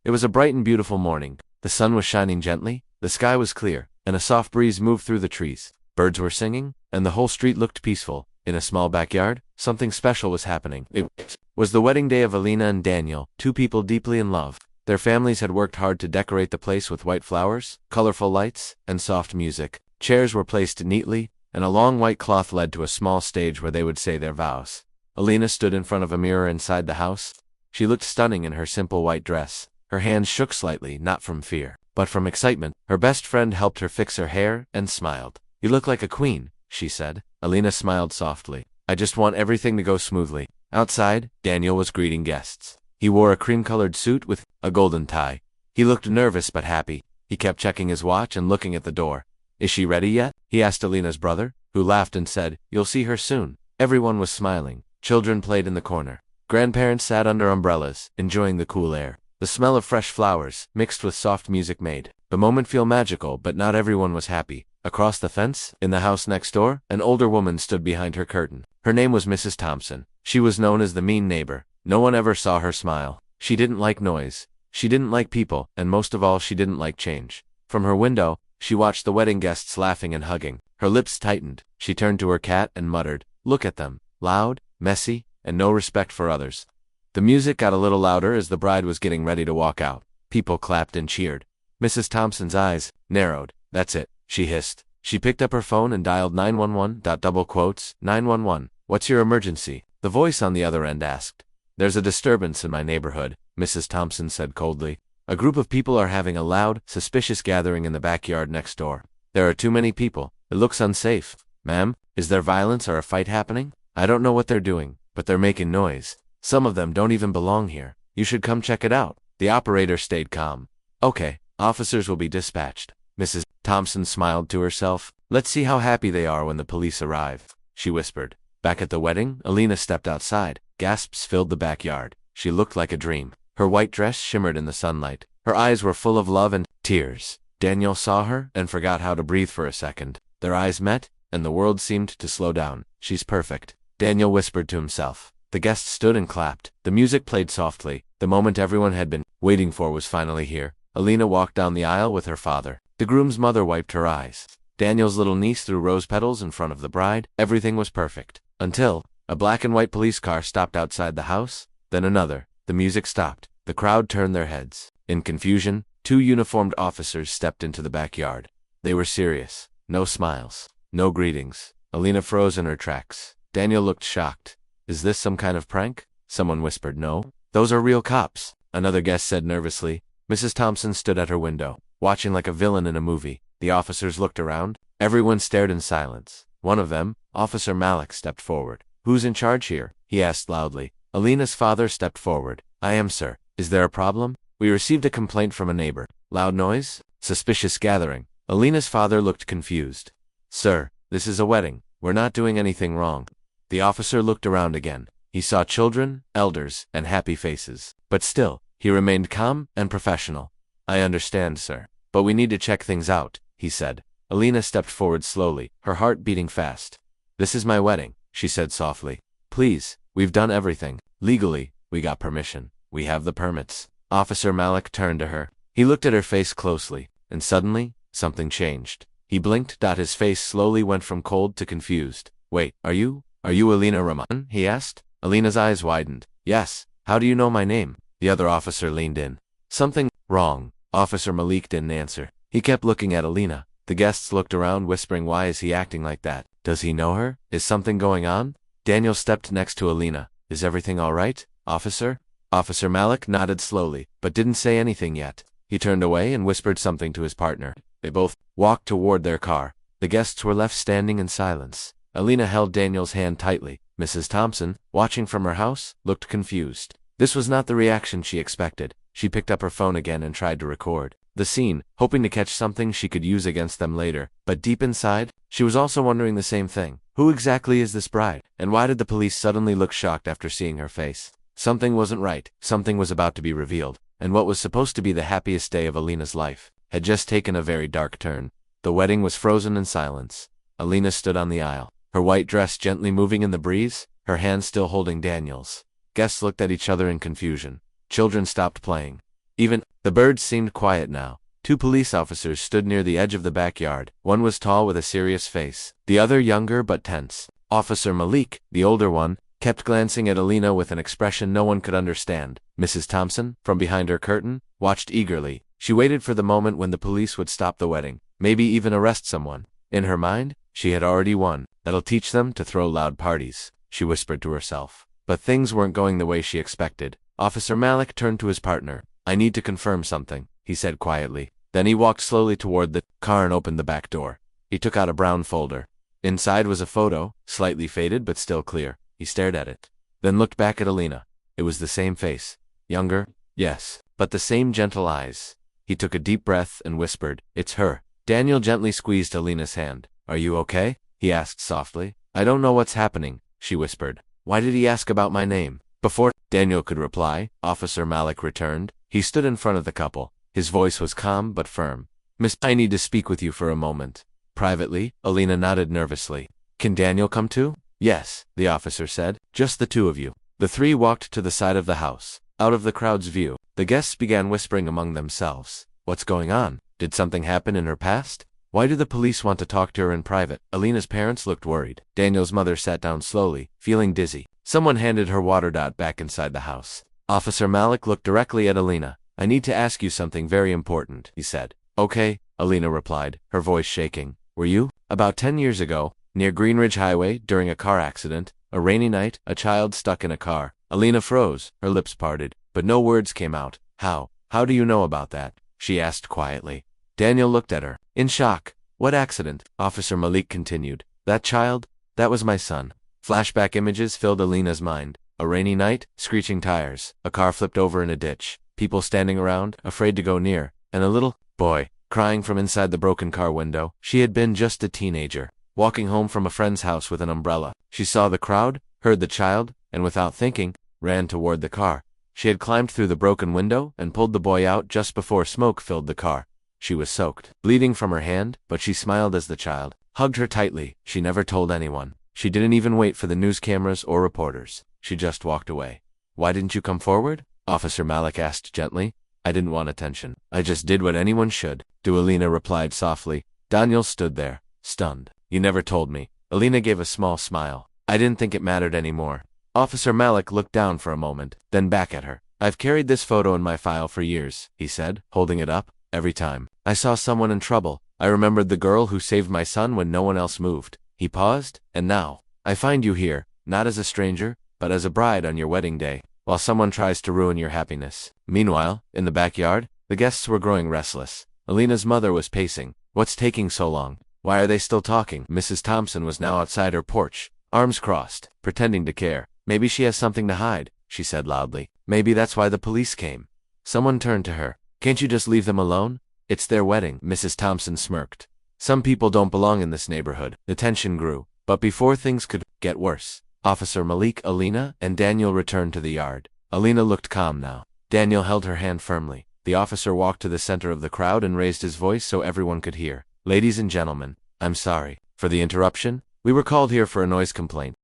It was a bright and beautiful morning. The sun was shining gently, the sky was clear, and a soft breeze moved through the trees. Birds were singing, and the whole street looked peaceful. In a small backyard, something special was happening. It was the wedding day of Alina and Daniel, two people deeply in love. Their families had worked hard to decorate the place with white flowers, colorful lights, and soft music. Chairs were placed neatly, and a long white cloth led to a small stage where they would say their vows. Alina stood in front of a mirror inside the house. She looked stunning in her simple white dress. Her hands shook slightly, not from fear, but from excitement. Her best friend helped her fix her hair and smiled. "You look like a queen," she said. Alina smiled softly. "I just want everything to go smoothly." Outside, Daniel was greeting guests. He wore a cream-colored suit with a golden tie. He looked nervous but happy. He kept checking his watch and looking at the door. "Is she ready yet?" he asked Alina's brother, who laughed and said, "You'll see her soon." Everyone was smiling. Children played in the corner. Grandparents sat under umbrellas, enjoying the cool air. The smell of fresh flowers, mixed with soft music, made the moment feel magical, but not everyone was happy. Across the fence, in the house next door, an older woman stood behind her curtain. Her name was Mrs. Thompson. She was known as the mean neighbor. No one ever saw her smile. She didn't like noise. She didn't like people, and most of all, she didn't like change. From her window, she watched the wedding guests laughing and hugging. Her lips tightened. She turned to her cat and muttered, "Look at them. Loud, messy, and no respect for others." The music got a little louder as the bride was getting ready to walk out. People clapped and cheered. Mrs. Thompson's eyes narrowed. "That's it," she hissed. She picked up her phone and dialed 911. 911. "What's your emergency?" the voice on the other end asked. "There's a disturbance in my neighborhood," Mrs. Thompson said coldly. "A group of people are having a loud, suspicious gathering in the backyard next door. There are too many people. It looks unsafe." "Ma'am, is there violence or a fight happening?" "I don't know what they're doing, but they're making noise. Some of them don't even belong here. You should come check it out." The operator stayed calm. "Okay, officers will be dispatched." Mrs. Thompson smiled to herself. "Let's see how happy they are when the police arrive," she whispered. Back at the wedding, Alina stepped outside. Gasps filled the backyard. She looked like a dream. Her white dress shimmered in the sunlight. Her eyes were full of love and tears. Daniel saw her and forgot how to breathe for a second. Their eyes met, and the world seemed to slow down. "She's perfect," Daniel whispered to himself. The guests stood and clapped. The music played softly. The moment everyone had been waiting for was finally here. Alina walked down the aisle with her father. The groom's mother wiped her eyes. Daniel's little niece threw rose petals in front of the bride. Everything was perfect. Until a black and white police car stopped outside the house. Then another. The music stopped. The crowd turned their heads. In confusion, two uniformed officers stepped into the backyard. They were serious. No smiles. No greetings. Alina froze in her tracks. Daniel looked shocked. "Is this some kind of prank?" Someone whispered. "No. Those are real cops," another guest said nervously. Mrs. Thompson stood at her window, watching like a villain in a movie. The officers looked around. Everyone stared in silence. One of them, Officer Malik, stepped forward. "Who's in charge here?" he asked loudly. Alina's father stepped forward. "I am, sir. Is there a problem?" "We received a complaint from a neighbor." "Loud noise? Suspicious gathering?" Alina's father looked confused. "Sir, this is a wedding. We're not doing anything wrong." The officer looked around again. He saw children, elders, and happy faces. But still, he remained calm and professional. "I understand, sir. But we need to check things out," he said. Alina stepped forward slowly, her heart beating fast. "This is my wedding," she said softly. "Please, we've done everything. Legally, we got permission. We have the permits." Officer Malik turned to her. He looked at her face closely, and suddenly, something changed. He blinked. His face slowly went from cold to confused. "Wait, are you Alina Rahman?" he asked. Alina's eyes widened. "Yes. How do you know my name?" The other officer leaned in. "Something wrong." Officer Malik didn't answer. He kept looking at Alina. The guests looked around, whispering, "Why is he acting like that? Does he know her? Is something going on?" Daniel stepped next to Alina. "Is everything all right, officer?" Officer Malik nodded slowly, but didn't say anything yet. He turned away and whispered something to his partner. They both walked toward their car. The guests were left standing in silence. Alina held Daniel's hand tightly. Mrs. Thompson, watching from her house, looked confused. This was not the reaction she expected. She picked up her phone again and tried to record the scene, hoping to catch something she could use against them later. But deep inside, she was also wondering the same thing. Who exactly is this bride? And why did the police suddenly look shocked after seeing her face? Something wasn't right. Something was about to be revealed. And what was supposed to be the happiest day of Alina's life had just taken a very dark turn. The wedding was frozen in silence. Alina stood on the aisle, her white dress gently moving in the breeze, her hand still holding Daniel's. Guests looked at each other in confusion. Children stopped playing. Even the birds seemed quiet now. 2 police officers stood near the edge of the backyard. One was tall with a serious face, the other younger but tense. Officer Malik, the older one, kept glancing at Alina with an expression no one could understand. Mrs. Thompson, from behind her curtain, watched eagerly. She waited for the moment when the police would stop the wedding, maybe even arrest someone. In her mind, she had already won. That'll teach them to throw loud parties, she whispered to herself. But things weren't going the way she expected. Officer Malik turned to his partner. I need to confirm something, he said quietly. Then he walked slowly toward the car and opened the back door. He took out a brown folder. Inside was a photo, slightly faded but still clear. He stared at it, then looked back at Alina. It was the same face. Younger, yes, but the same gentle eyes. He took a deep breath and whispered, It's her. Daniel gently squeezed Alina's hand. Are you okay? He asked softly. I don't know what's happening, she whispered. Why did he ask about my name? Before Daniel could reply, Officer Malik returned. He stood in front of the couple. His voice was calm but firm. Miss, I need to speak with you for a moment. Privately, Alina nodded nervously. Can Daniel come too? Yes, the officer said. Just the 2 of you. The 3 walked to the side of the house, out of the crowd's view. The guests began whispering among themselves. What's going on? Did something happen in her past? Why do the police want to talk to her in private? Alina's parents looked worried. Daniel's mother sat down slowly, feeling dizzy. Someone handed her water back inside the house. Officer Malik looked directly at Alina. I need to ask you something very important, he said. Okay, Alina replied, her voice shaking. Were you? About 10 years ago, near Greenridge Highway, during a car accident, a rainy night, a child stuck in a car. Alina froze, her lips parted, but no words came out. How do you know about that? She asked quietly. Daniel looked at her, in shock. What accident? Officer Malik continued. That child? That was my son. Flashback images filled Alina's mind. A rainy night, screeching tires, a car flipped over in a ditch, people standing around, afraid to go near, and a little boy crying from inside the broken car window. She had been just a teenager, walking home from a friend's house with an umbrella. She saw the crowd, heard the child, and without thinking, ran toward the car. She had climbed through the broken window and pulled the boy out just before smoke filled the car. She was soaked, bleeding from her hand, but she smiled as the child hugged her tightly. She never told anyone. She didn't even wait for the news cameras or reporters. She just walked away. Why didn't you come forward? Officer Malik asked gently. I didn't want attention. I just did what anyone should do, Alina replied softly. Daniel stood there, stunned. You never told me. Alina gave a small smile. I didn't think it mattered anymore. Officer Malik looked down for a moment, then back at her. I've carried this photo in my file for years, he said, holding it up. Every time I saw someone in trouble, I remembered the girl who saved my son when no one else moved. He paused, and now, I find you here, not as a stranger, but as a bride on your wedding day, while someone tries to ruin your happiness. Meanwhile, in the backyard, the guests were growing restless. Alina's mother was pacing. What's taking so long? Why are they still talking? Mrs. Thompson was now outside her porch, arms crossed, pretending to care. Maybe she has something to hide, she said loudly. Maybe that's why the police came. Someone turned to her. Can't you just leave them alone? It's their wedding. Mrs. Thompson smirked. Some people don't belong in this neighborhood. The tension grew. But before things could get worse, Officer Malik, Alina, and Daniel returned to the yard. Alina looked calm now. Daniel held her hand firmly. The officer walked to the center of the crowd and raised his voice so everyone could hear. Ladies and gentlemen, I'm sorry for the interruption. We were called here for a noise complaint.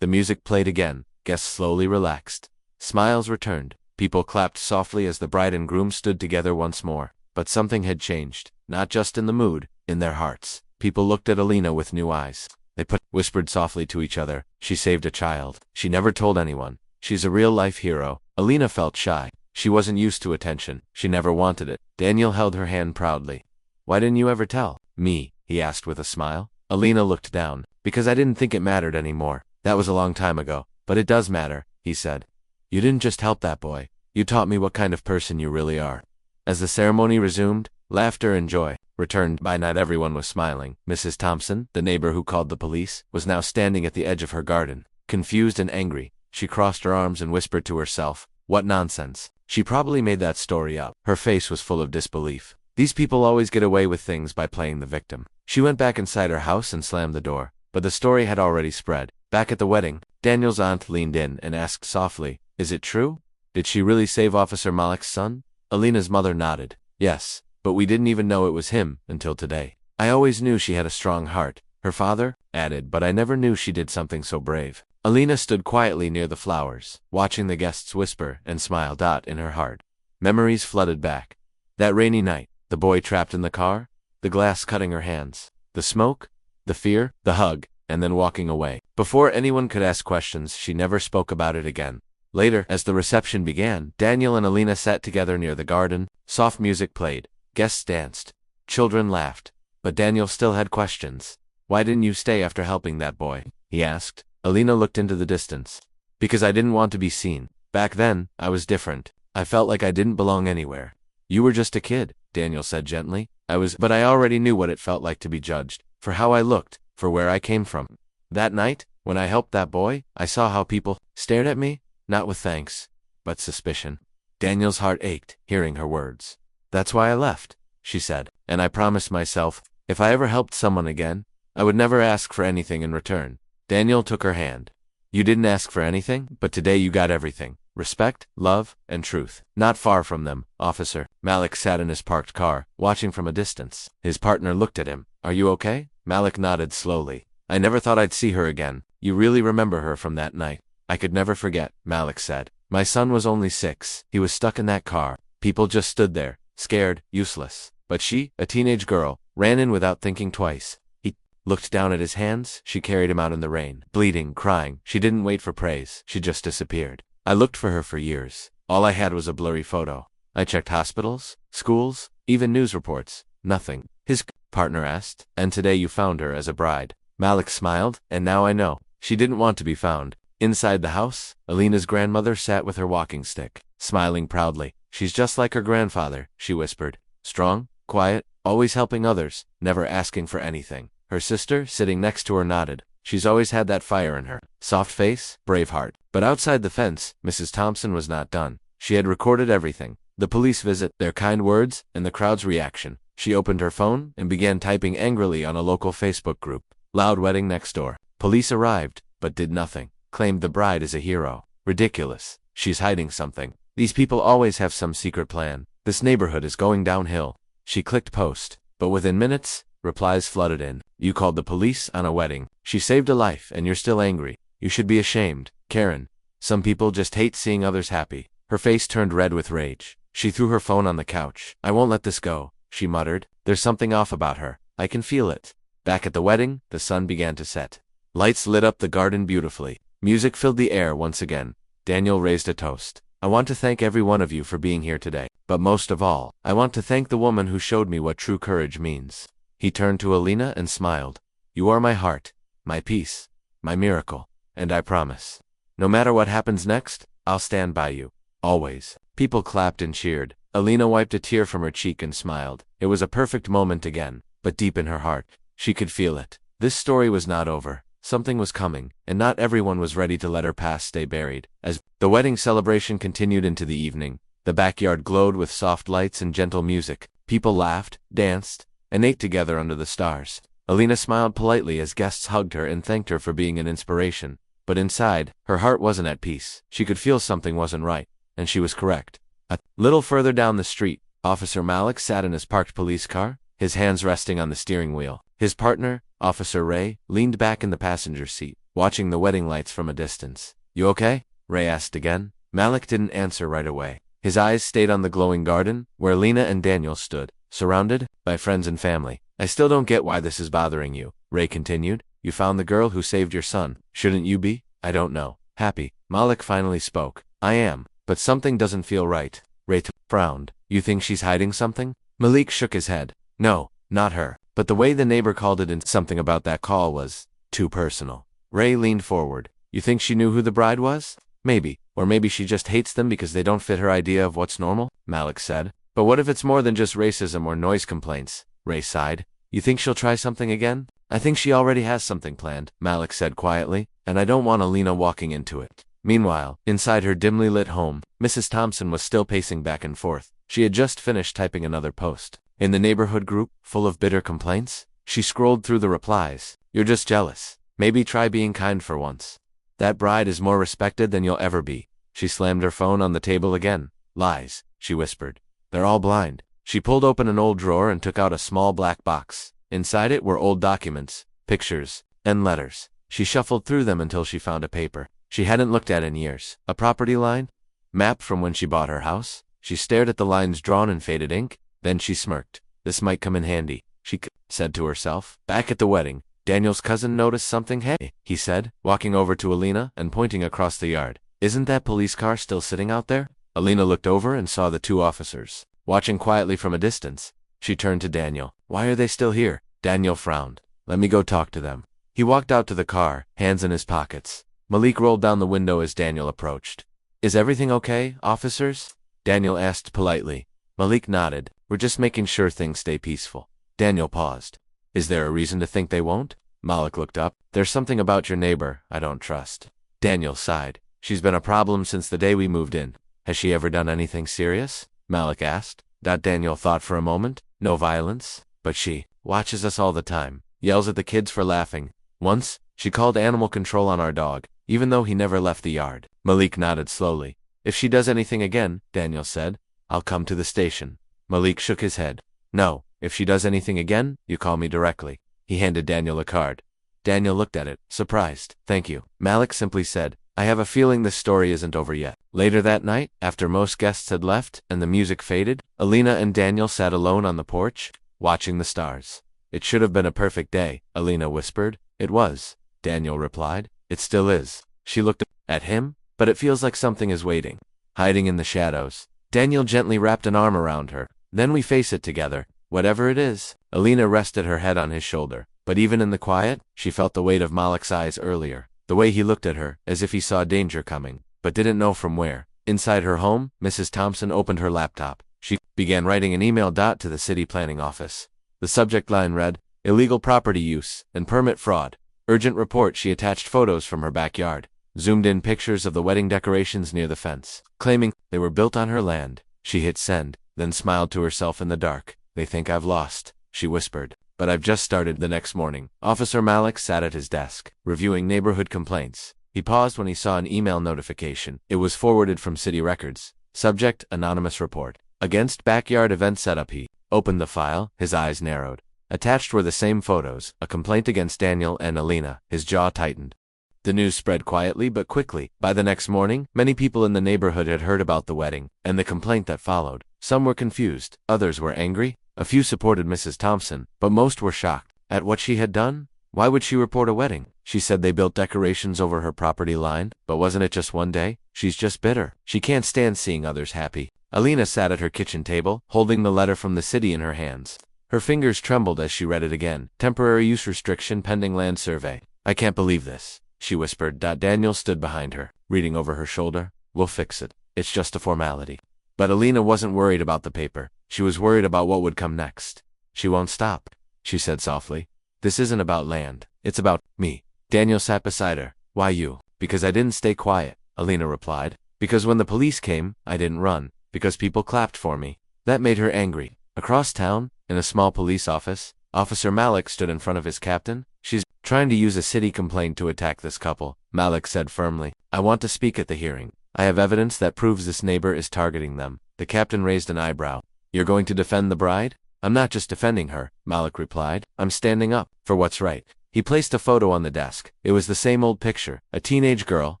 The music played again. Guests slowly relaxed. Smiles returned. People clapped softly as the bride and groom stood together once more. But something had changed, not just in the mood, in their hearts. People looked at Alina with new eyes. They whispered softly to each other. She saved a child. She never told anyone. She's a real-life hero. Alina felt shy. She wasn't used to attention. She never wanted it. Daniel held her hand proudly. Why didn't you ever tell me? He asked with a smile. Alina looked down. Because I didn't think it mattered anymore. That was a long time ago. But it does matter, he said. You didn't just help that boy. You taught me what kind of person you really are. As the ceremony resumed, laughter and joy returned. By night everyone was smiling. Mrs. Thompson, the neighbor who called the police, was now standing at the edge of her garden, confused and angry. She crossed her arms and whispered to herself, what nonsense. She probably made that story up. Her face was full of disbelief. These people always get away with things by playing the victim. She went back inside her house and slammed the door. But the story had already spread. Back at the wedding, Daniel's aunt leaned in and asked softly, is it true? Did she really save Officer Malik's son? Alina's mother nodded. Yes, but we didn't even know it was him until today. I always knew she had a strong heart, her father added, but I never knew she did something so brave. Alina stood quietly near the flowers, watching the guests whisper and smile. In her heart, Memories flooded back. That rainy night, the boy trapped in the car, the glass cutting her hands, the smoke, the fear, the hug, and then walking away. Before anyone could ask questions, she never spoke about it again. Later, as the reception began, Daniel and Alina sat together near the garden. Soft music played. Guests danced. Children laughed. But Daniel still had questions. "Why didn't you stay after helping that boy?" he asked. Alina looked into the distance. "Because I didn't want to be seen. Back then, I was different. I felt like I didn't belong anywhere." "You were just a kid," Daniel said gently. But I already knew what it felt like to be judged, for how I looked, for where I came from. That night, when I helped that boy, I saw how people stared at me, not with thanks, but suspicion." Daniel's heart ached, hearing her words. "That's why I left," she said, "and I promised myself, if I ever helped someone again, I would never ask for anything in return." Daniel took her hand. "You didn't ask for anything, but today you got everything. Respect, love, and truth." Not far from them, Officer Malik sat in his parked car, watching from a distance. His partner looked at him. "Are you okay?" Malik nodded slowly. "I never thought I'd see her again. You really remember her from that night?" "I could never forget," Malik said. "My son was only 6. He was stuck in that car. People just stood there, scared, useless. But she, a teenage girl, ran in without thinking twice." He looked down at his hands. "She carried him out in the rain, bleeding, crying. She didn't wait for praise. She just disappeared. I looked for her for years. All I had was a blurry photo. I checked hospitals, schools, even news reports. Nothing." His partner asked, "And today you found her as a bride." Malik smiled, "And now I know. She didn't want to be found." Inside the house, Alina's grandmother sat with her walking stick, smiling proudly. "She's just like her grandfather," she whispered. "Strong, quiet, always helping others, never asking for anything." Her sister, sitting next to her, nodded. "She's always had that fire in her. Soft face, brave heart." But outside the fence, Mrs. Thompson was not done. She had recorded everything. The police visit, their kind words, and the crowd's reaction. She opened her phone and began typing angrily on a local Facebook group. "Loud wedding next door. Police arrived, but did nothing. Claimed the bride is a hero. Ridiculous. She's hiding something. These people always have some secret plan. This neighborhood is going downhill." She clicked post, but within minutes, replies flooded in. "You called the police on a wedding. She saved a life, and you're still angry. You should be ashamed, Karen. Some people just hate seeing others happy." Her face turned red with rage. She threw her phone on the couch. "I won't let this go," she muttered. "There's something off about her. I can feel it." Back at the wedding, the sun began to set. Lights lit up the garden beautifully. Music filled the air once again. Daniel raised a toast. "I want to thank every one of you for being here today. But most of all, I want to thank the woman who showed me what true courage means." He turned to Alina and smiled. "You are my heart, my peace, my miracle. And I promise, no matter what happens next, I'll stand by you. Always." People clapped and cheered. Alina wiped a tear from her cheek and smiled. It was a perfect moment again, but deep in her heart, she could feel it. This story was not over. Something was coming, and not everyone was ready to let her past stay buried. As the wedding celebration continued into the evening, the backyard glowed with soft lights and gentle music. People laughed, danced, and ate together under the stars. Alina smiled politely as guests hugged her and thanked her for being an inspiration. But inside, her heart wasn't at peace. She could feel something wasn't right, and she was correct. A little further down the street, Officer Malik sat in his parked police car, his hands resting on the steering wheel. His partner, Officer Ray, leaned back in the passenger seat, watching the wedding lights from a distance. "You okay?" Ray asked again. Malik didn't answer right away. His eyes stayed on the glowing garden, where Lena and Daniel stood, surrounded by friends and family. "I still don't get why this is bothering you," Ray continued. "You found the girl who saved your son. Shouldn't you be?" "I don't know. Happy." Malik finally spoke. "I am, but something doesn't feel right." Ray frowned. "You think she's hiding something?" Malik shook his head. "No, not her. But the way the neighbor called it in something about that call was too personal." Ray leaned forward. "You think she knew who the bride was?" "Maybe. Or maybe she just hates them because they don't fit her idea of what's normal," Malik said. "But what if it's more than just racism or noise complaints?" Ray sighed. "You think she'll try something again?" "I think she already has something planned," Malik said quietly, "and I don't want Alina walking into it." Meanwhile, inside her dimly lit home, Mrs. Thompson was still pacing back and forth. She had just finished typing another post. In the neighborhood group, full of bitter complaints, she scrolled through the replies. "You're just jealous. Maybe try being kind for once. That bride is more respected than you'll ever be." She slammed her phone on the table again. "Lies," she whispered. "They're all blind." She pulled open an old drawer and took out a small black box. Inside it were old documents, pictures, and letters. She shuffled through them until she found a paper she hadn't looked at in years. A property line? Map from when she bought her house? She stared at the lines drawn in faded ink, then she smirked. This might come in handy, she said to herself. Back at the wedding, Daniel's cousin noticed something. Hey, he said, walking over to Alina and pointing across the yard. Isn't that police car still sitting out there? Alina looked over and saw the two officers, watching quietly from a distance. She turned to Daniel. Why are they still here? Daniel frowned. Let me go talk to them. He walked out to the car, hands in his pockets. Malik rolled down the window as Daniel approached. Is everything okay, officers? Daniel asked politely. Malik nodded. We're just making sure things stay peaceful. Daniel paused. Is there a reason to think they won't? Malik looked up. There's something about your neighbor I don't trust. Daniel sighed. She's been a problem since the day we moved in. Has she ever done anything serious? Malik asked. Daniel thought for a moment. No violence, but she watches us all the time, yells at the kids for laughing. Once, she called animal control on our dog, even though he never left the yard. Malik nodded slowly. If she does anything again, Daniel said, I'll come to the station. Malik shook his head. No, if she does anything again, you call me directly. He handed Daniel a card. Daniel looked at it, surprised. Thank you. Malik simply said, I have a feeling this story isn't over yet. Later that night, after most guests had left and the music faded, Alina and Daniel sat alone on the porch, watching the stars. It should have been a perfect day, Alina whispered. It was, Daniel replied. It still is. She looked at him, but it feels like something is waiting, hiding in the shadows. Daniel gently wrapped an arm around her. Then we face it together, whatever it is. Alina rested her head on his shoulder, but even in the quiet, she felt the weight of Malik's eyes earlier. The way he looked at her, as if he saw danger coming, but didn't know from where. Inside her home, Mrs. Thompson opened her laptop. She began writing an email to the city planning office. The subject line read, Illegal property use and permit fraud. Urgent report. She attached photos from her backyard, zoomed in pictures of the wedding decorations near the fence, claiming they were built on her land. She hit send, then smiled to herself in the dark. They think I've lost, she whispered. But I've just started. The next morning, Officer Malik sat at his desk, reviewing neighborhood complaints. He paused when he saw an email notification. It was forwarded from city records. Subject, anonymous report. Against backyard event setup. He opened the file, his eyes narrowed. Attached were the same photos, a complaint against Daniel and Alina. His jaw tightened. The news spread quietly but quickly. By the next morning, many people in the neighborhood had heard about the wedding, and the complaint that followed. Some were confused, others were angry. A few supported Mrs. Thompson, but most were shocked at what she had done. Why would she report a wedding? She said they built decorations over her property line, but wasn't it just one day? She's just bitter. She can't stand seeing others happy. Alina sat at her kitchen table, holding the letter from the city in her hands. Her fingers trembled as she read it again. Temporary use restriction pending land survey. I can't believe this, she whispered. Daniel stood behind her, reading over her shoulder. We'll fix it. It's just a formality. But Alina wasn't worried about the paper. She was worried about what would come next. She won't stop, she said softly. This isn't about land. It's about me. Daniel sat beside her. Why you? Because I didn't stay quiet, Alina replied. Because when the police came, I didn't run. Because people clapped for me. That made her angry. Across town, in a small police office, Officer Malik stood in front of his captain. She's trying to use a city complaint to attack this couple, Malik said firmly. I want to speak at the hearing. I have evidence that proves this neighbor is targeting them. The captain raised an eyebrow. You're going to defend the bride? I'm not just defending her, Malik replied. I'm standing up for what's right. He placed a photo on the desk. It was the same old picture, a teenage girl,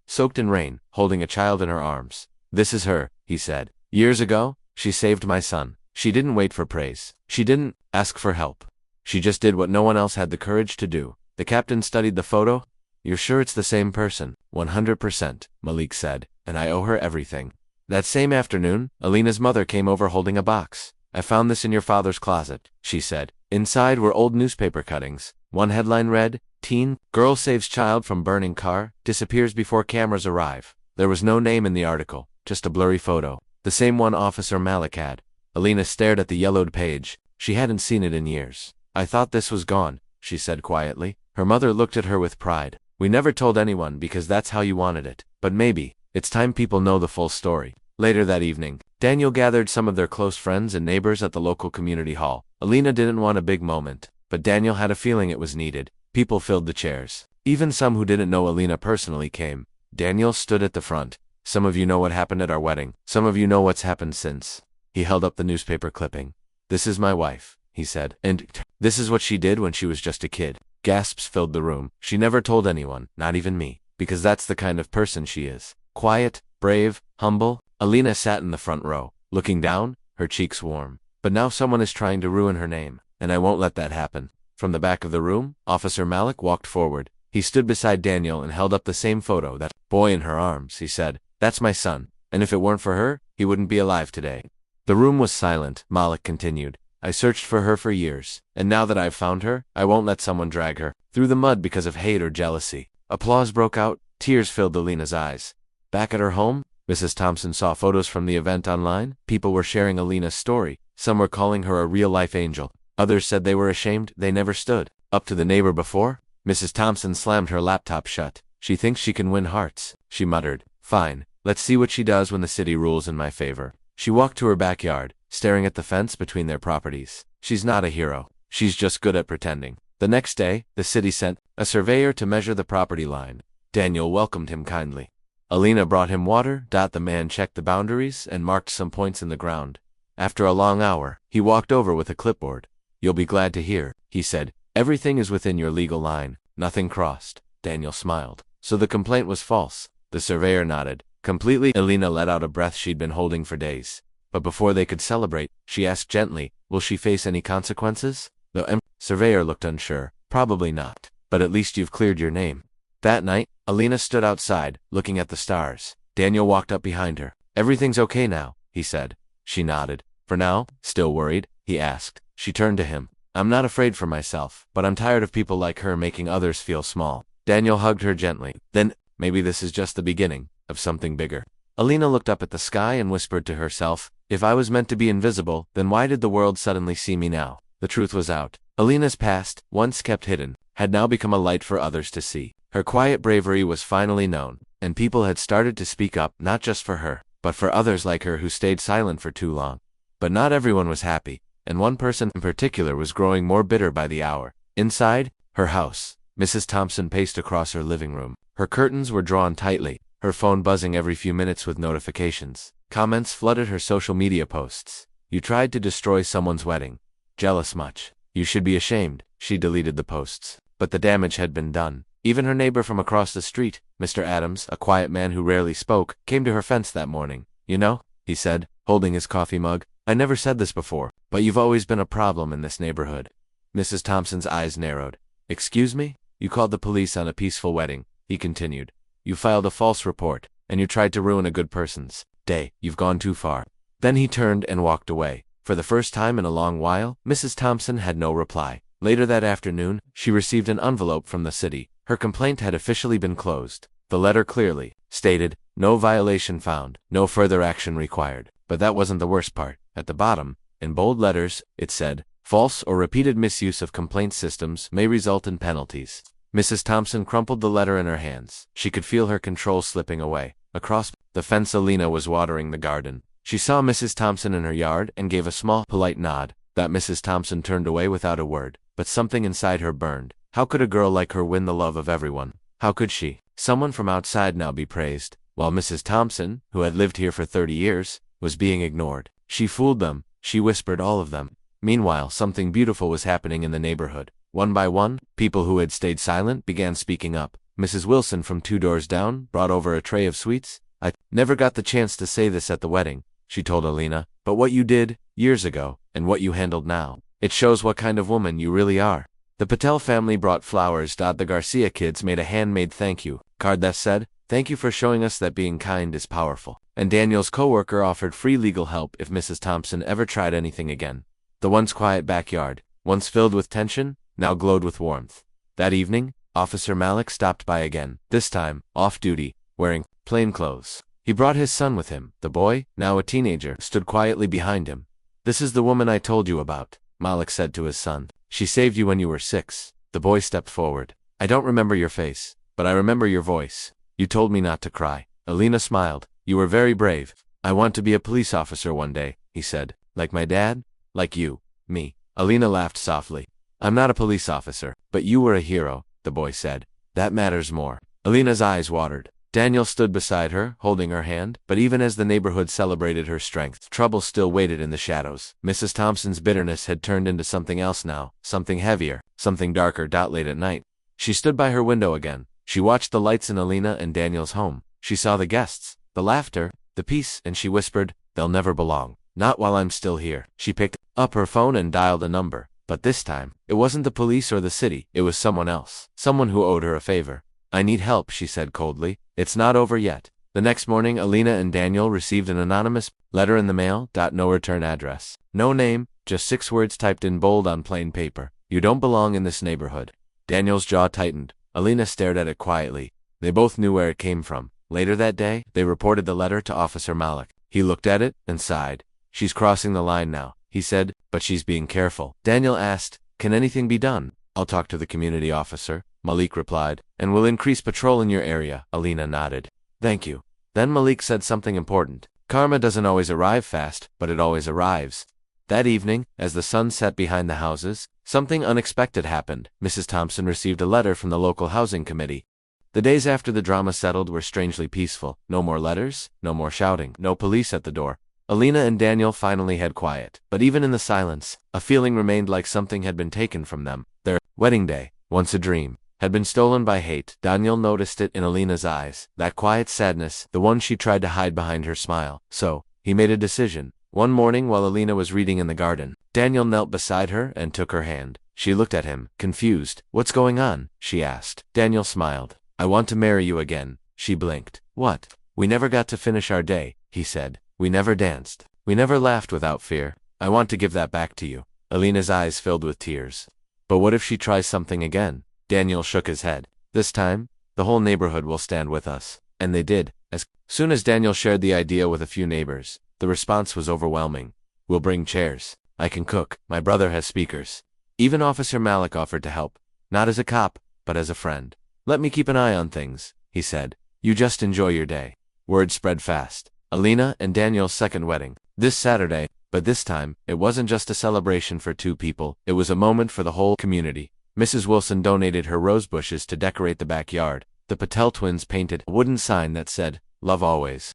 soaked in rain, holding a child in her arms. This is her, he said. Years ago, she saved my son. She didn't wait for praise. She didn't ask for help. She just did what no one else had the courage to do. The captain studied the photo. You're sure it's the same person? 100%, Malik said, and I owe her everything. That same afternoon, Alina's mother came over holding a box. I found this in your father's closet, she said. Inside were old newspaper cuttings. One headline read, Teen, girl saves child from burning car, disappears before cameras arrive. There was no name in the article, just a blurry photo. The same one Officer Malik had. Alina stared at the yellowed page. She hadn't seen it in years. I thought this was gone, she said quietly. Her mother looked at her with pride. We never told anyone because that's how you wanted it. But maybe, it's time people know the full story. Later that evening, Daniel gathered some of their close friends and neighbors at the local community hall. Alina didn't want a big moment, but Daniel had a feeling it was needed. People filled the chairs. Even some who didn't know Alina personally came. Daniel stood at the front. Some of you know what happened at our wedding. Some of you know what's happened since. He held up the newspaper clipping. This is my wife, he said. And this is what she did when she was just a kid. Gasps filled the room. She never told anyone, not even me, because that's the kind of person she is. Quiet, brave, humble. Alina sat in the front row, Looking down, her cheeks warm. But now someone is trying to ruin her name, and I won't let that happen. From the back of the room, Officer Malik walked forward. He stood beside Daniel and held up the same photo, that boy in her arms, he said. That's my son, and if it weren't for her, he wouldn't be alive today. The room was silent, Malik continued. I searched for her for years, and now that I've found her, I won't let someone drag her through the mud because of hate or jealousy. Applause broke out, tears filled Alina's eyes. Back at her home, Mrs. Thompson saw photos from the event online. People were sharing Alina's story. Some were calling her a real-life angel. Others said they were ashamed they never stood up to the neighbor before. Mrs. Thompson slammed her laptop shut. She thinks she can win hearts, she muttered. Fine, let's see what she does when the city rules in my favor. She walked to her backyard, staring at the fence between their properties. She's not a hero. She's just good at pretending. The next day, the city sent a surveyor to measure the property line. Daniel welcomed him kindly. Alina brought him water. The man checked the boundaries and marked some points in the ground. After a long hour, he walked over with a clipboard. You'll be glad to hear, he said. Everything is within your legal line. Nothing crossed. Daniel smiled. So the complaint was false. The surveyor nodded. Completely. Alina let out a breath she'd been holding for days. But before they could celebrate, she asked gently, will she face any consequences? The surveyor looked unsure. Probably not. But at least you've cleared your name. That night, Alina stood outside, looking at the stars. Daniel walked up behind her. Everything's okay now, he said. She nodded. For now? Still worried? He asked. She turned to him. I'm not afraid for myself, but I'm tired of people like her making others feel small. Daniel hugged her gently. Then, maybe this is just the beginning of something bigger. Alina looked up at the sky and whispered to herself, if I was meant to be invisible, then why did the world suddenly see me now? The truth was out. Alina's past, once kept hidden, had now become a light for others to see. Her quiet bravery was finally known, and people had started to speak up, not just for her, but for others like her who stayed silent for too long. But not everyone was happy, and one person in particular was growing more bitter by the hour. Inside her house, Mrs. Thompson paced across her living room. Her curtains were drawn tightly, her phone buzzing every few minutes with notifications. Comments flooded her social media posts. You tried to destroy someone's wedding. Jealous much. You should be ashamed. She deleted the posts. But the damage had been done. Even her neighbor from across the street, Mr. Adams, a quiet man who rarely spoke, came to her fence that morning. You know, he said, holding his coffee mug, I never said this before, but you've always been a problem in this neighborhood. Mrs. Thompson's eyes narrowed. Excuse me? You called the police on a peaceful wedding, he continued. You filed a false report, and you tried to ruin a good person's day. You've gone too far. Then he turned and walked away. For the first time in a long while, Mrs. Thompson had no reply. Later that afternoon, she received an envelope from the city. Her complaint had officially been closed. The letter clearly stated, no violation found, no further action required. But that wasn't the worst part. At the bottom, in bold letters, it said, false or repeated misuse of complaint systems may result in penalties. Mrs. Thompson crumpled the letter in her hands. She could feel her control slipping away. Across the fence, Alina was watering the garden. She saw Mrs. Thompson in her yard and gave a small, polite nod. That Mrs. Thompson turned away without a word, but something inside her burned. How could a girl like her win the love of everyone? How could she, someone from outside, now be praised, while Mrs. Thompson, who had lived here for 30 years, was being ignored? She fooled them. She whispered all of them. Meanwhile, something beautiful was happening in the neighborhood. One by one, people who had stayed silent began speaking up. Mrs. Wilson from 2 doors down brought over a tray of sweets. I never got the chance to say this at the wedding, she told Alina, but what you did, years ago, and what you handled now, it shows what kind of woman you really are. The Patel family brought flowers. The Garcia kids made a handmade thank you card that said, thank you for showing us that being kind is powerful. And Daniel's coworker offered free legal help if Mrs. Thompson ever tried anything again. The once quiet backyard, once filled with tension, now glowed with warmth. That evening, Officer Malik stopped by again, this time, off-duty, wearing plain clothes. He brought his son with him. The boy, now a teenager, stood quietly behind him. This is the woman I told you about, Malik said to his son. She saved you when you were 6. The boy stepped forward. I don't remember your face, but I remember your voice. You told me not to cry. Alina smiled. You were very brave. I want to be a police officer one day, he said. Like my dad? Like you. Me. Alina laughed softly. I'm not a police officer, but you were a hero, the boy said. That matters more. Alina's eyes watered. Daniel stood beside her, holding her hand, but even as the neighborhood celebrated her strength, trouble still waited in the shadows. Mrs. Thompson's bitterness had turned into something else now, something heavier, something darker. Late at night, she stood by her window again. She watched the lights in Alina and Daniel's home. She saw the guests, the laughter, the peace, and she whispered, they'll never belong. Not while I'm still here. She picked up her phone and dialed a number. But this time, it wasn't the police or the city, it was someone else. Someone who owed her a favor. I need help, she said coldly. It's not over yet. The next morning, Alina and Daniel received an anonymous letter in the mail. No return address. No name, just 6 words typed in bold on plain paper. You don't belong in this neighborhood. Daniel's jaw tightened. Alina stared at it quietly. They both knew where it came from. Later that day, they reported the letter to Officer Malik. He looked at it and sighed. She's crossing the line now, he said, but she's being careful. Daniel asked, can anything be done? I'll talk to the community officer, Malik replied, and we'll increase patrol in your area. Alina nodded. Thank you. Then Malik said something important. Karma doesn't always arrive fast, but it always arrives. That evening, as the sun set behind the houses, something unexpected happened. Mrs. Thompson received a letter from the local housing committee. The days after the drama settled were strangely peaceful. No more letters, no more shouting, no police at the door. Alina and Daniel finally had quiet. But even in the silence, a feeling remained like something had been taken from them. Their wedding day, once a dream, had been stolen by hate. Daniel noticed it in Alina's eyes, that quiet sadness, the one she tried to hide behind her smile. So, he made a decision. One morning while Alina was reading in the garden, Daniel knelt beside her and took her hand. She looked at him, confused. What's going on? She asked. Daniel smiled. I want to marry you again. She blinked. What? We never got to finish our day, he said. We never danced. We never laughed without fear. I want to give that back to you. Alina's eyes filled with tears. But what if she tries something again? Daniel shook his head. This time, the whole neighborhood will stand with us. And they did. As soon as Daniel shared the idea with a few neighbors, the response was overwhelming. We'll bring chairs. I can cook. My brother has speakers. Even Officer Malik offered to help. Not as a cop, but as a friend. Let me keep an eye on things, he said. You just enjoy your day. Word spread fast. Alina and Daniel's second wedding. This Saturday, but this time, it wasn't just a celebration for 2 people, it was a moment for the whole community. Mrs. Wilson donated her rose bushes to decorate the backyard. The Patel twins painted a wooden sign that said, Love always.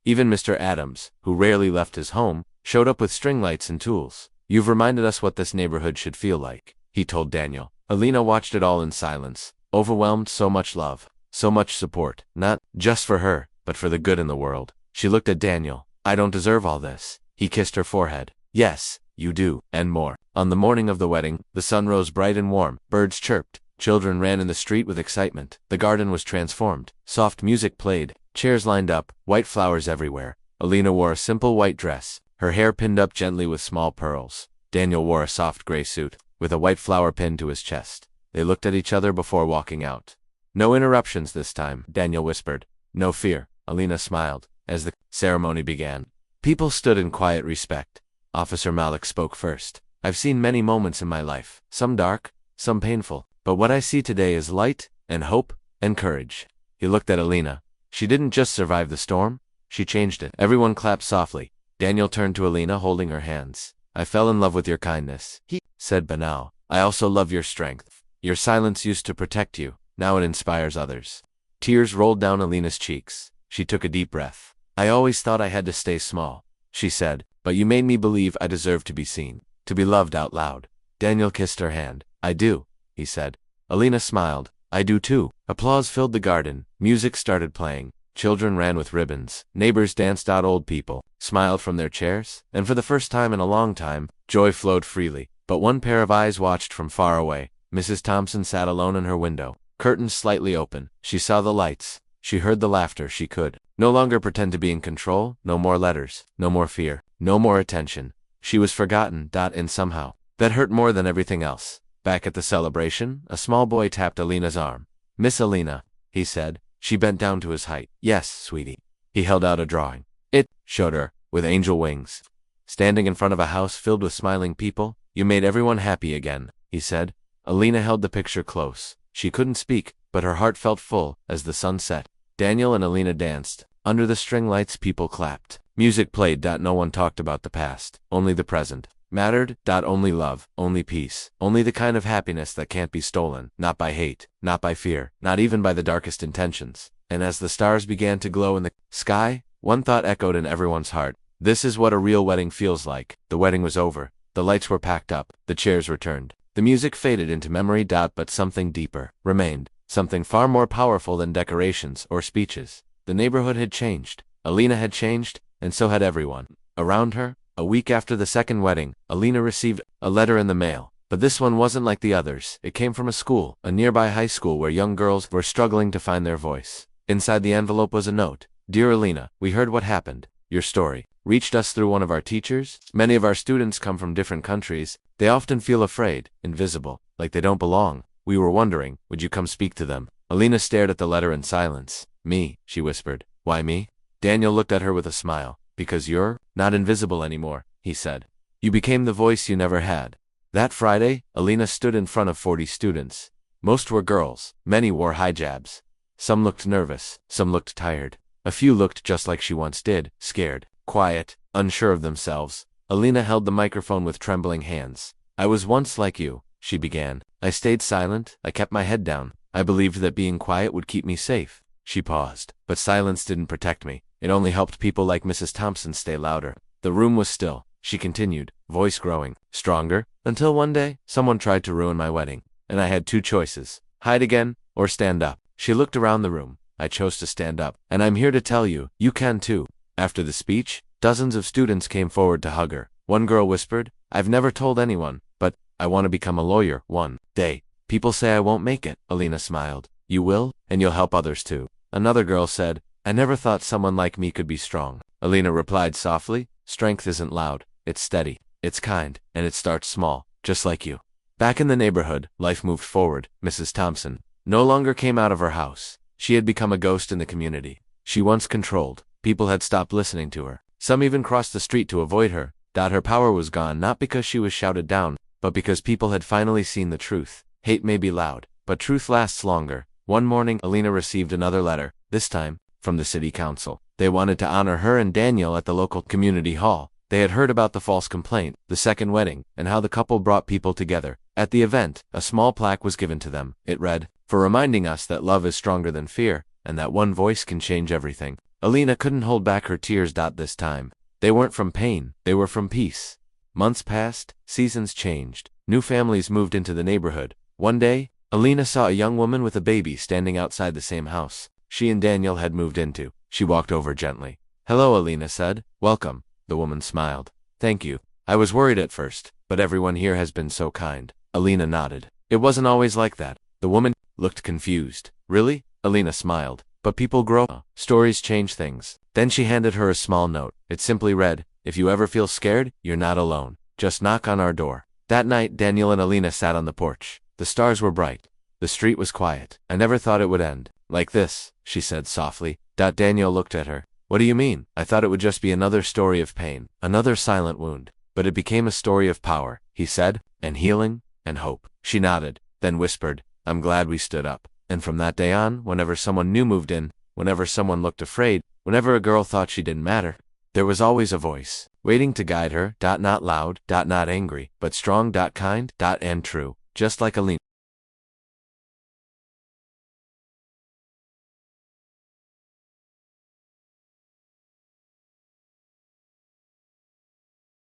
Even Mr. Adams, who rarely left his home, showed up with string lights and tools. You've reminded us what this neighborhood should feel like, he told Daniel. Alina watched it all in silence. Overwhelmed, so much love, so much support, not just for her, but for the good in the world. She looked at Daniel. I don't deserve all this. He kissed her forehead. Yes, you do, and more. On the morning of the wedding, the sun rose bright and warm. Birds chirped. Children ran in the street with excitement. The garden was transformed. Soft music played. Chairs lined up. White flowers everywhere. Alina wore a simple white dress, her hair pinned up gently with small pearls. Daniel wore a soft gray suit, with a white flower pinned to his chest. They looked at each other before walking out. No interruptions this time, Daniel whispered. No fear, Alina smiled. As the ceremony began, people stood in quiet respect. Officer Malik spoke first. I've seen many moments in my life, some dark, some painful, but what I see today is light, and hope, and courage. He looked at Alina. She didn't just survive the storm, she changed it. Everyone clapped softly. Daniel turned to Alina, holding her hands. I fell in love with your kindness, he said, but now, I also love your strength. Your silence used to protect you, now it inspires others. Tears rolled down Alina's cheeks. She took a deep breath. I always thought I had to stay small, she said, but you made me believe I deserved to be seen, to be loved out loud. Daniel kissed her hand. I do, he said. Alina smiled. I do too. Applause filled the garden. Music started playing. Children ran with ribbons. Neighbors danced out. Old people smiled from their chairs. And for the first time in a long time, joy flowed freely. But one pair of eyes watched from far away. Mrs. Thompson sat alone in her window, curtains slightly open. She saw the lights. She heard the laughter. She could no longer pretend to be in control. No more letters. No more fear. No more attention. She was forgotten. And somehow, that hurt more than everything else. Back at the celebration, a small boy tapped Alina's arm. Miss Alina, he said. She bent down to his height. Yes, sweetie. He held out a drawing. It showed her, with angel wings, standing in front of a house filled with smiling people. You made everyone happy again, he said. Alina held the picture close. She couldn't speak, but her heart felt full as the sun set. Daniel and Alina danced. Under the string lights, people clapped. Music played. No one talked about the past, only the present. Mattered. Only love, only peace, only the kind of happiness that can't be stolen, not by hate, not by fear, not even by the darkest intentions. And as the stars began to glow in the sky, one thought echoed in everyone's heart. This is what a real wedding feels like. The wedding was over. The lights were packed up. The chairs returned. The music faded into memory. But something deeper remained, something far more powerful than decorations or speeches. The neighborhood had changed. Alina had changed, and so had everyone around her. A week after the second wedding, Alina received a letter in the mail. But this one wasn't like the others. It came from a school, a nearby high school where young girls were struggling to find their voice. Inside the envelope was a note. Dear Alina, we heard what happened. Your story reached us through one of our teachers. Many of our students come from different countries. They often feel afraid, invisible, like they don't belong. We were wondering, would you come speak to them? Alina stared at the letter in silence. Me, she whispered. Why me? Daniel looked at her with a smile. Because you're not invisible anymore, he said. You became the voice you never had. That Friday, Alina stood in front of 40 students. Most were girls. Many wore hijabs. Some looked nervous. Some looked tired. A few looked just like she once did, scared, quiet, unsure of themselves. Alina held the microphone with trembling hands. I was once like you, she began. I stayed silent. I kept my head down. I believed that being quiet would keep me safe. She paused. But silence didn't protect me. It only helped people like Mrs. Thompson stay louder. The room was still. She continued, voice growing, stronger, until one day, someone tried to ruin my wedding. And I had two choices. Hide again, or stand up. She looked around the room. I chose to stand up. And I'm here to tell you, you can too. After the speech, dozens of students came forward to hug her. One girl whispered, I've never told anyone, but I want to become a lawyer one day. People say I won't make it. Alina smiled. You will, and you'll help others too. Another girl said, I never thought someone like me could be strong. Alina replied softly, strength isn't loud. It's steady, it's kind, and it starts small, just like you. Back in the neighborhood, life moved forward. Mrs. Thompson no longer came out of her house. She had become a ghost in the community. She once controlled. People had stopped listening to her. Some even crossed the street to avoid her. Her power was gone not because she was shouted down, but because people had finally seen the truth. Hate may be loud, but truth lasts longer. One morning, Alina received another letter, this time from the city council. They wanted to honor her and Daniel at the local community hall. They had heard about the false complaint, the second wedding, and how the couple brought people together. At the event, a small plaque was given to them. It read, for reminding us that love is stronger than fear, and that one voice can change everything. Alina couldn't hold back her tears. This time, they weren't from pain, they were from peace. Months passed, seasons changed, new families moved into the neighborhood. One day, Alina saw a young woman with a baby standing outside the same house she and Daniel had moved into. She walked over gently. Hello, Alina said. Welcome. The woman smiled. Thank you. I was worried at first, but everyone here has been so kind. Alina nodded. It wasn't always like that. The woman looked confused. Really? Alina smiled. But people grow. Stories change things. Then she handed her a small note. It simply read, if you ever feel scared, you're not alone. Just knock on our door. That night, Daniel and Alina sat on the porch. The stars were bright. The street was quiet. I never thought it would end like this, she said softly. Daniel looked at her. What do you mean? I thought it would just be another story of pain, another silent wound. But it became a story of power, he said, and healing, and hope. She nodded, then whispered, I'm glad we stood up. And from that day on, whenever someone new moved in, whenever someone looked afraid, whenever a girl thought she didn't matter, there was always a voice, waiting to guide her, not loud, not angry, but strong, kind, and true, just like Alina.